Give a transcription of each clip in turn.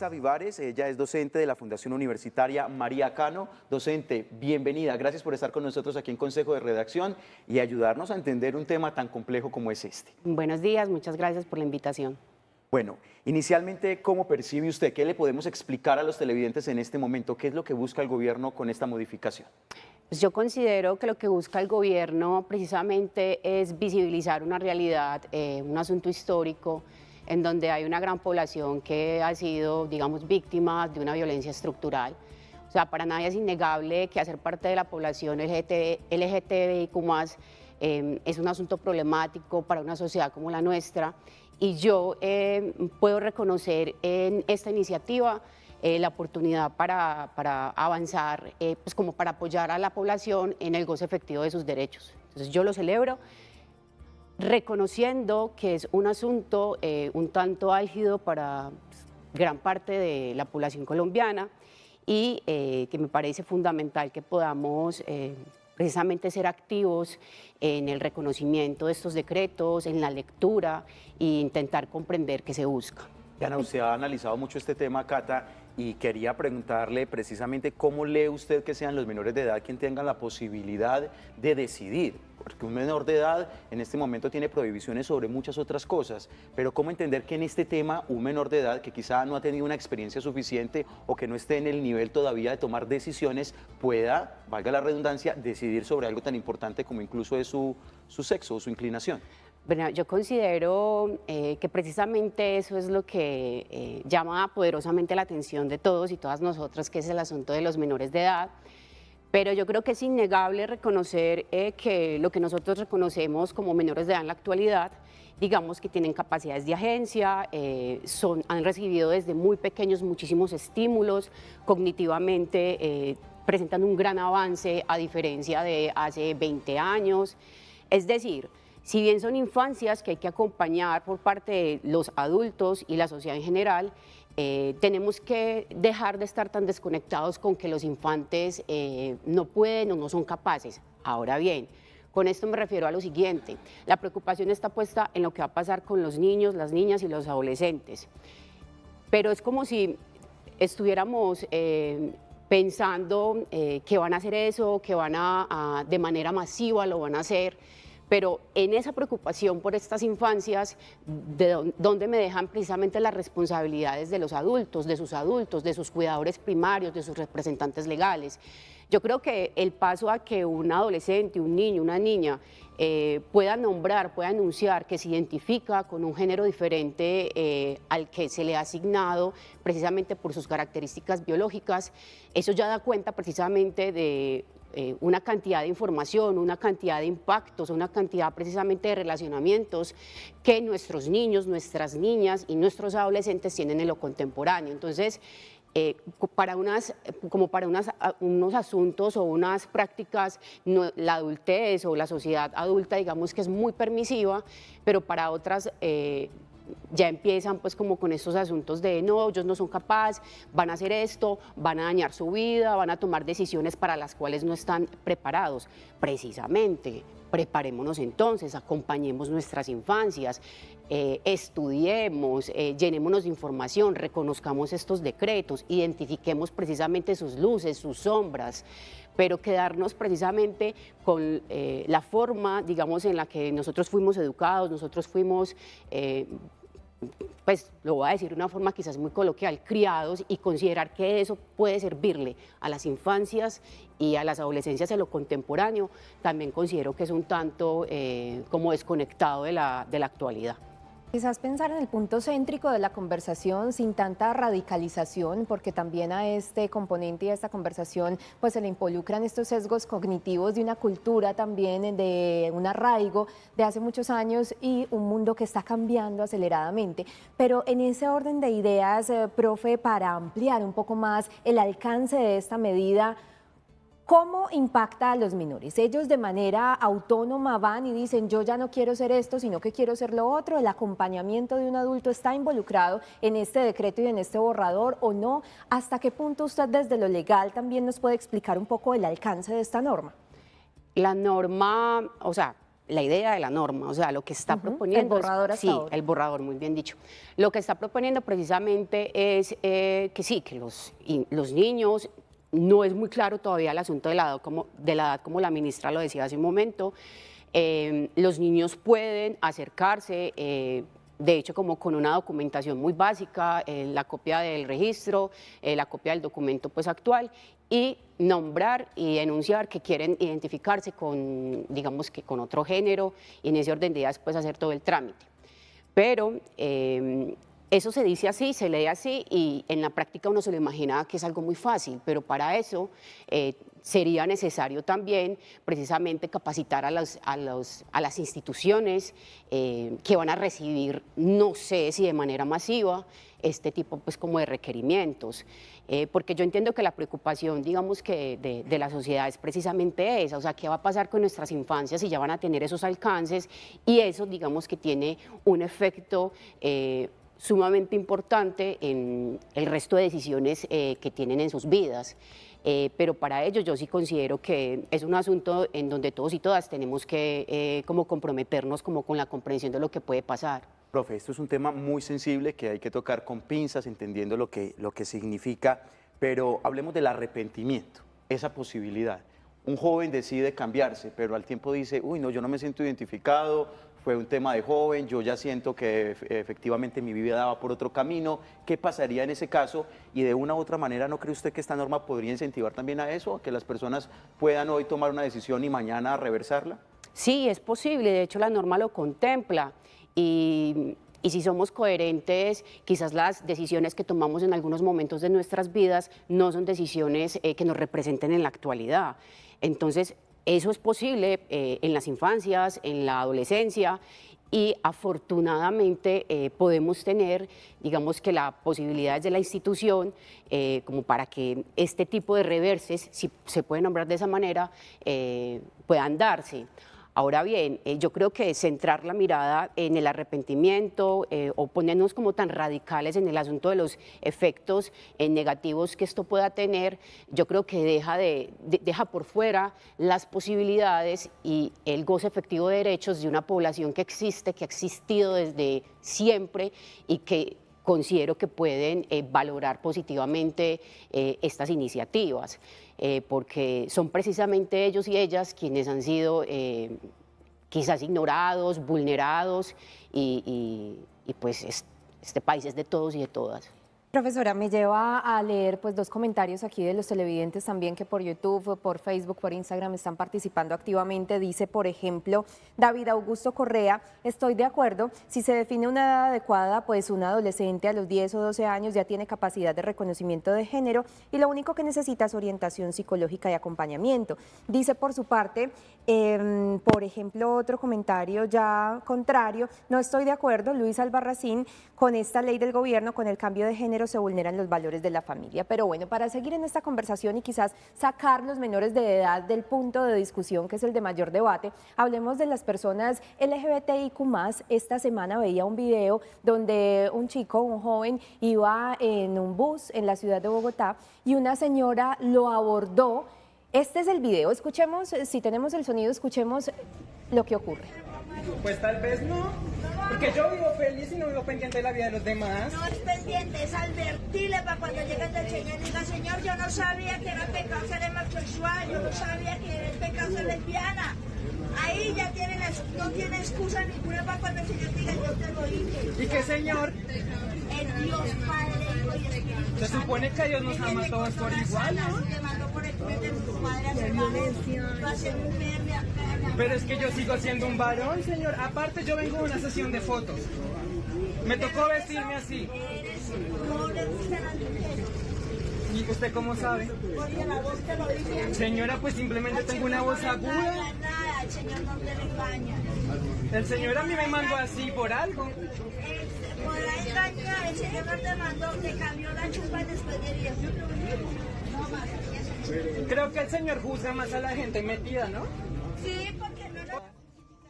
Vanessa Vivares, ella es docente de la Fundación Universitaria María Cano. Docente, bienvenida, gracias por estar con nosotros aquí en Consejo de Redacción y ayudarnos a entender un tema tan complejo como es este. Buenos días, muchas gracias por la invitación. Bueno, inicialmente, ¿cómo percibe usted? ¿Qué le podemos explicar a los televidentes en este momento? ¿Qué es lo que busca el gobierno con esta modificación? Pues yo considero que lo que busca el gobierno precisamente es visibilizar una realidad, un asunto histórico, en donde hay una gran población que ha sido, digamos, víctima de una violencia estructural. O sea, para nadie es innegable que hacer parte de la población LGTBIQ+, es un asunto problemático para una sociedad como la nuestra, y yo puedo reconocer en esta iniciativa la oportunidad para avanzar, pues como para apoyar a la población en el goce efectivo de sus derechos. Entonces yo lo celebro, reconociendo que es un asunto un tanto álgido para gran parte de la población colombiana y que me parece fundamental que podamos precisamente ser activos en el reconocimiento de estos decretos, en la lectura e intentar comprender qué se busca. Diana, usted ha analizado mucho este tema, Cata, y quería preguntarle precisamente cómo lee usted que sean los menores de edad quien tengan la posibilidad de decidir, porque un menor de edad en este momento tiene prohibiciones sobre muchas otras cosas, pero cómo entender que en este tema un menor de edad que quizá no ha tenido una experiencia suficiente o que no esté en el nivel todavía de tomar decisiones pueda, valga la redundancia, decidir sobre algo tan importante como incluso es su sexo o su inclinación. Bueno, yo considero que precisamente eso es lo que llama poderosamente la atención de todos y todas nosotras, que es el asunto de los menores de edad. Pero yo creo que es innegable reconocer que lo que nosotros reconocemos como menores de edad en la actualidad, digamos que tienen capacidades de agencia, han recibido desde muy pequeños muchísimos estímulos, cognitivamente presentan un gran avance a diferencia de hace 20 años. Es decir, si bien son infancias que hay que acompañar por parte de los adultos y la sociedad en general, tenemos que dejar de estar tan desconectados con que los infantes no pueden o no son capaces. Ahora bien, con esto me refiero a lo siguiente: la preocupación está puesta en lo que va a pasar con los niños, las niñas y los adolescentes. Pero es como si estuviéramos pensando que van a hacer eso, que van de manera masiva lo van a hacer. Pero en esa preocupación por estas infancias, ¿dónde me dejan precisamente las responsabilidades de los adultos, de sus cuidadores primarios, de sus representantes legales? Yo creo que el paso a que un adolescente, un niño, una niña pueda nombrar, pueda anunciar que se identifica con un género diferente al que se le ha asignado precisamente por sus características biológicas, eso ya da cuenta precisamente de una cantidad de información, una cantidad de impactos, una cantidad precisamente de relacionamientos que nuestros niños, nuestras niñas y nuestros adolescentes tienen en lo contemporáneo. Entonces, para unos asuntos o unas prácticas, la adultez o la sociedad adulta, digamos que es muy permisiva, pero para otras ya empiezan pues como con estos asuntos de no, ellos no son capaces, van a hacer esto, van a dañar su vida, van a tomar decisiones para las cuales no están preparados. Precisamente, preparémonos entonces, acompañemos nuestras infancias, estudiemos, llenémonos de información, reconozcamos estos decretos, identifiquemos precisamente sus luces, sus sombras, pero quedarnos precisamente con la forma, digamos, en la que nosotros fuimos educados, nosotros fuimos, pues lo voy a decir de una forma quizás muy coloquial, criados, y considerar que eso puede servirle a las infancias y a las adolescencias en lo contemporáneo, también considero que es un tanto como desconectado de la actualidad. Quizás pensar en el punto céntrico de la conversación sin tanta radicalización, porque también a este componente y a esta conversación pues se le involucran estos sesgos cognitivos de una cultura también, de un arraigo de hace muchos años y un mundo que está cambiando aceleradamente. Pero en ese orden de ideas, profe, para ampliar un poco más el alcance de esta medida, ¿cómo impacta a los menores? Ellos de manera autónoma van y dicen, yo ya no quiero ser esto, sino que quiero ser lo otro. ¿El acompañamiento de un adulto está involucrado en este decreto y en este borrador o no? ¿Hasta qué punto usted desde lo legal también nos puede explicar un poco el alcance de esta norma? La norma, o sea, la idea de la norma, o sea, lo que está proponiendo... El borrador hasta sí, ahora. el borrador, muy bien dicho. Lo que está proponiendo precisamente es que sí, que los niños, no es muy claro todavía el asunto de la edad, como la ministra lo decía hace un momento, los niños pueden acercarse, de hecho, como con una documentación muy básica, la copia del registro, la copia del documento pues, actual, y nombrar y denunciar que quieren identificarse con, digamos que con otro género, y en ese orden de ideas pues hacer todo el trámite. Pero eso se dice así, se lee así, y en la práctica uno se lo imagina que es algo muy fácil, pero para eso sería necesario también precisamente capacitar a las instituciones que van a recibir, no sé si de manera masiva, este tipo pues como de requerimientos, porque yo entiendo que la preocupación, digamos que de la sociedad es precisamente esa, o sea, ¿qué va a pasar con nuestras infancias si ya van a tener esos alcances? Y eso, digamos que tiene un efecto sumamente importante en el resto de decisiones que tienen en sus vidas. Pero para ello yo sí considero que es un asunto en donde todos y todas tenemos que como comprometernos como con la comprensión de lo que puede pasar. Profe, esto es un tema muy sensible que hay que tocar con pinzas, entendiendo lo que significa, pero hablemos del arrepentimiento, esa posibilidad. Un joven decide cambiarse, pero al tiempo dice, uy, no, yo no me siento identificado, fue un tema de joven, yo ya siento que efectivamente mi vida daba por otro camino. ¿Qué pasaría en ese caso? Y de una u otra manera, ¿no cree usted que esta norma podría incentivar también a eso, a que las personas puedan hoy tomar una decisión y mañana reversarla? Sí, es posible, de hecho la norma lo contempla. Y si somos coherentes, quizás las decisiones que tomamos en algunos momentos de nuestras vidas no son decisiones que nos representen en la actualidad. Entonces, eso es posible en las infancias, en la adolescencia, y afortunadamente podemos tener, digamos que la posibilidad de la institución como para que este tipo de reverses, si se puede nombrar de esa manera, puedan darse. Ahora bien, yo creo que centrar la mirada en el arrepentimiento o ponernos como tan radicales en el asunto de los efectos negativos que esto pueda tener, yo creo que deja por fuera las posibilidades y el goce efectivo de derechos de una población que existe, que ha existido desde siempre y que considero que pueden valorar positivamente estas iniciativas, porque son precisamente ellos y ellas quienes han sido quizás ignorados, vulnerados, y pues este país es de todos y de todas. Profesora, me lleva a leer pues dos comentarios aquí de los televidentes también que por YouTube, por Facebook, por Instagram están participando activamente. Dice, por ejemplo, David Augusto Correa, estoy de acuerdo, si se define una edad adecuada, pues un adolescente a los 10 o 12 años ya tiene capacidad de reconocimiento de género y lo único que necesita es orientación psicológica y acompañamiento. Dice por su parte, por ejemplo, otro comentario ya contrario, no estoy de acuerdo, Luis Albarracín, con esta ley del gobierno, con el cambio de género se vulneran los valores de la familia. Pero bueno, para seguir en esta conversación y quizás sacar los menores de edad del punto de discusión que es el de mayor debate, hablemos de las personas LGBTIQ+. Esta semana veía un video donde un chico, un joven, iba en un bus en la ciudad de Bogotá y una señora lo abordó. Este es el video, escuchemos, si tenemos el sonido, escuchemos lo que ocurre. Pues tal vez no, porque yo vivo feliz y no vivo pendiente de la vida de los demás. No es pendiente, es advertirle para cuando llegue el Señor y diga, Señor, yo no sabía que era pecado ser homosexual, yo no sabía que era pecado ser lesbiana. Ahí ya no tiene excusa ninguna para cuando el Señor diga, yo te lo dije. ¿Y qué Señor? El Dios Padre, Hijo y Espíritu Santo. Se supone que Dios nos ama a todos por igual, ¿no? Te mandó por el primer de tu padre a ser varón, va a ser mujer de acá. Pero es que yo sigo siendo un varón, Señor. Aparte yo vengo de una sesión de fotos. Me tocó vestirme así. No le gustan las mujeres. ¿Y usted cómo sabe? Porque la voz te lo dice. Señora, pues simplemente tengo una voz aguda. Nada, el Señor no te engaña. El Señor a mí me mandó así por algo. Por la engaña, el Señor no te mandó, te cambió la chupa después de 10 minutos. No más. Creo que el Señor juzga más a la gente metida, ¿no? Sí, porque no lo...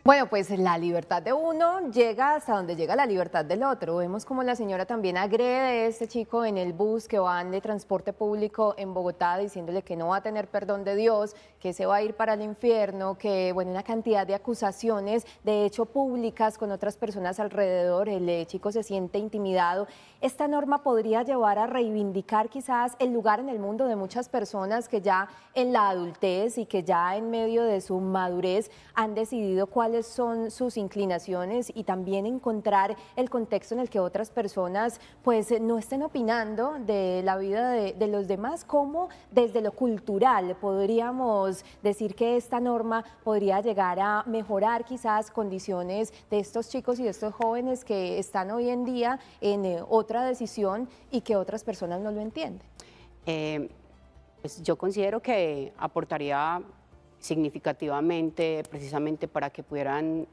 Bueno, pues la libertad de uno llega hasta donde llega la libertad del otro. Vemos como la señora también agrede a este chico en el bus que van de transporte público en Bogotá, diciéndole que no va a tener perdón de Dios, que se va a ir para el infierno, que bueno, una cantidad de acusaciones, de hecho públicas con otras personas alrededor. El chico se siente intimidado. Esta norma podría llevar a reivindicar quizás el lugar en el mundo de muchas personas que ya en la adultez y que ya en medio de su madurez han decidido cuáles son sus inclinaciones, y también encontrar el contexto en el que otras personas pues no estén opinando de la vida de los demás. Como desde lo cultural podríamos decir que esta norma podría llegar a mejorar quizás condiciones de estos chicos y de estos jóvenes que están hoy en día en otra decisión y que otras personas no lo entienden. Pues yo considero que aportaría significativamente precisamente para que pudieran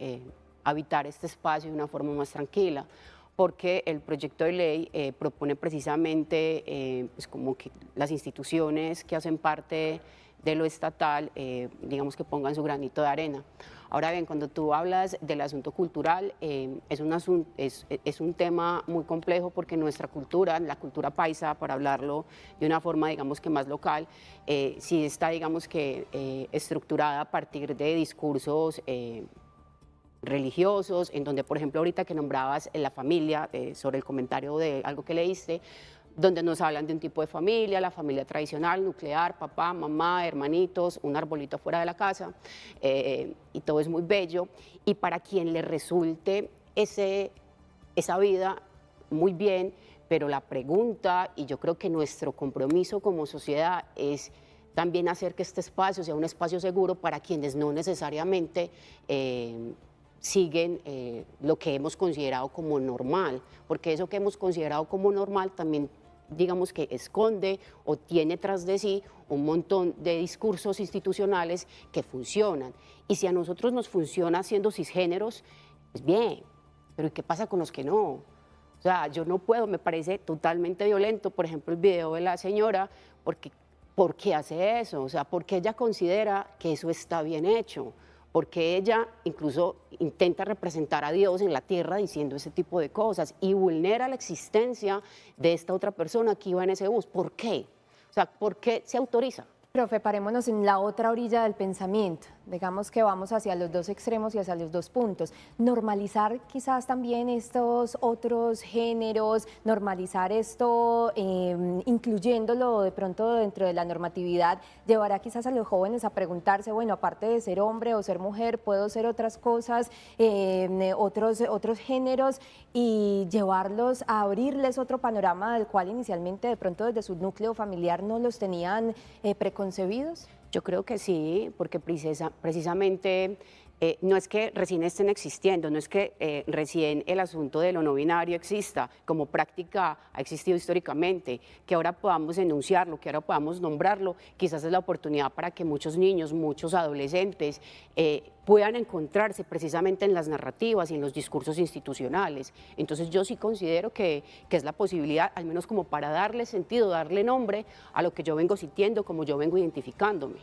habitar este espacio de una forma más tranquila, porque el proyecto de ley propone precisamente pues como que las instituciones que hacen parte de lo estatal, digamos que pongan su granito de arena. Ahora bien, cuando tú hablas del asunto cultural, es un tema muy complejo, porque nuestra cultura, la cultura paisa, para hablarlo de una forma, digamos que más local, sí está, digamos que, estructurada a partir de discursos religiosos, en donde, por ejemplo, ahorita que nombrabas la familia, sobre el comentario de algo que leíste, donde nos hablan de un tipo de familia, la familia tradicional, nuclear, papá, mamá, hermanitos, un arbolito fuera de la casa, y todo es muy bello, y para quien le resulte esa vida, muy bien, pero la pregunta, y yo creo que nuestro compromiso como sociedad es también hacer que este espacio sea un espacio seguro para quienes no necesariamente siguen lo que hemos considerado como normal, porque eso que hemos considerado como normal también, digamos que esconde o tiene tras de sí un montón de discursos institucionales que funcionan. Y si a nosotros nos funciona siendo cisgéneros, pues bien, pero ¿y qué pasa con los que no? O sea, yo no puedo, me parece totalmente violento, por ejemplo, el video de la señora, porque ¿por qué hace eso? O sea, ¿por qué ella considera que eso está bien hecho? Porque ella incluso intenta representar a Dios en la tierra diciendo ese tipo de cosas y vulnera la existencia de esta otra persona que iba en ese bus. ¿Por qué? O sea, ¿por qué se autoriza? Profe, parémonos en la otra orilla del pensamiento. Digamos que vamos hacia los dos extremos y hacia los dos puntos. Normalizar quizás también estos otros géneros, normalizar esto, incluyéndolo de pronto dentro de la normatividad, llevará quizás a los jóvenes a preguntarse, bueno, aparte de ser hombre o ser mujer, puedo ser otras cosas, otros géneros, y llevarlos a abrirles otro panorama del cual inicialmente de pronto desde su núcleo familiar no los tenían preconcebidos. Yo creo que sí, porque precisamente no es que recién estén existiendo, no es que recién el asunto de lo no binario exista, como práctica ha existido históricamente. Que ahora podamos enunciarlo, que ahora podamos nombrarlo, quizás es la oportunidad para que muchos niños, muchos adolescentes puedan encontrarse precisamente en las narrativas y en los discursos institucionales. Entonces yo sí considero que es la posibilidad, al menos como para darle sentido, darle nombre a lo que yo vengo sintiendo, como yo vengo identificándome.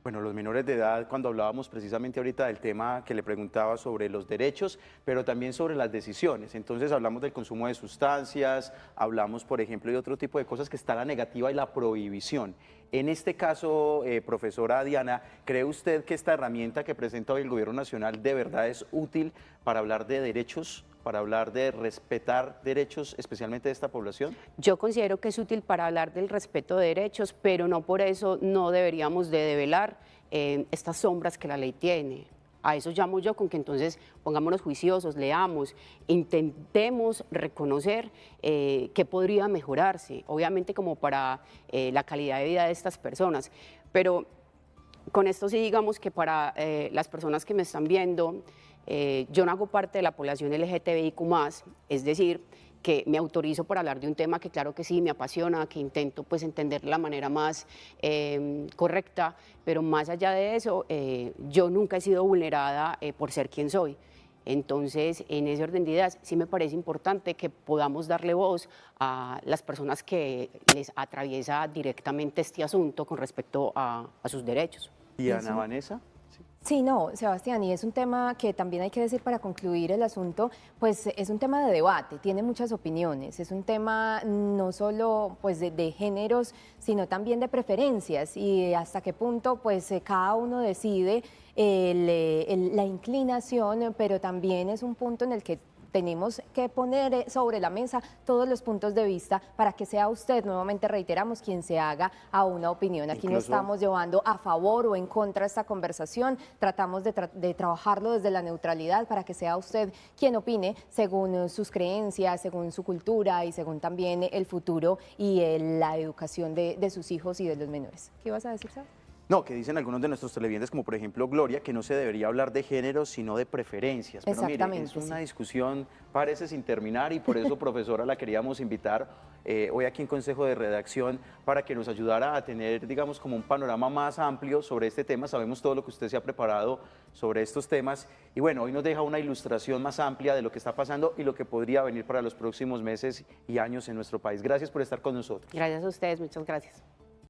Bueno, los menores de edad, cuando hablábamos precisamente ahorita del tema que le preguntaba sobre los derechos, pero también sobre las decisiones. Entonces hablamos del consumo de sustancias, hablamos, por ejemplo, de otro tipo de cosas, que está la negativa y la prohibición. En este caso, profesora Diana, ¿cree usted que esta herramienta que presenta hoy el Gobierno Nacional de verdad es útil para hablar de derechos, para hablar de respetar derechos, especialmente de esta población? Yo considero que es útil para hablar del respeto de derechos, pero no por eso no deberíamos de develar estas sombras que la ley tiene. A eso llamo yo, con que entonces pongámonos juiciosos, leamos, intentemos reconocer qué podría mejorarse, obviamente como para la calidad de vida de estas personas. Pero con esto sí, digamos que para las personas que me están viendo, yo no hago parte de la población LGTBIQ+, es decir, que me autorizo para hablar de un tema que claro que sí me apasiona, que intento pues entender de la manera más correcta, pero más allá de eso, yo nunca he sido vulnerada por ser quien soy. Entonces, en ese orden de ideas, sí me parece importante que podamos darle voz a las personas que les atraviesa directamente este asunto con respecto a sus derechos. ¿Y Ana Vanessa? Sí, no, Sebastián, y es un tema que también hay que decir para concluir el asunto, pues es un tema de debate, tiene muchas opiniones, es un tema no solo pues de géneros, sino también de preferencias y hasta qué punto pues cada uno decide la inclinación, pero también es un punto en el que tenemos que poner sobre la mesa todos los puntos de vista para que sea usted, nuevamente reiteramos, quien se haga a una opinión. Aquí no estamos llevando a favor o en contra esta conversación, tratamos de trabajarlo desde la neutralidad para que sea usted quien opine según sus creencias, según su cultura y según también el futuro y la educación de sus hijos y de los menores. ¿Qué ibas a decir, Sara? No, que dicen algunos de nuestros televidentes, como por ejemplo Gloria, que no se debería hablar de género, sino de preferencias. Pero mire, es una discusión, parece sin terminar, y por eso, profesora, la queríamos invitar hoy aquí en Consejo de Redacción para que nos ayudara a tener, digamos, como un panorama más amplio sobre este tema. Sabemos todo lo que usted se ha preparado sobre estos temas y bueno, hoy nos deja una ilustración más amplia de lo que está pasando y lo que podría venir para los próximos meses y años en nuestro país. Gracias por estar con nosotros. Gracias a ustedes, muchas gracias.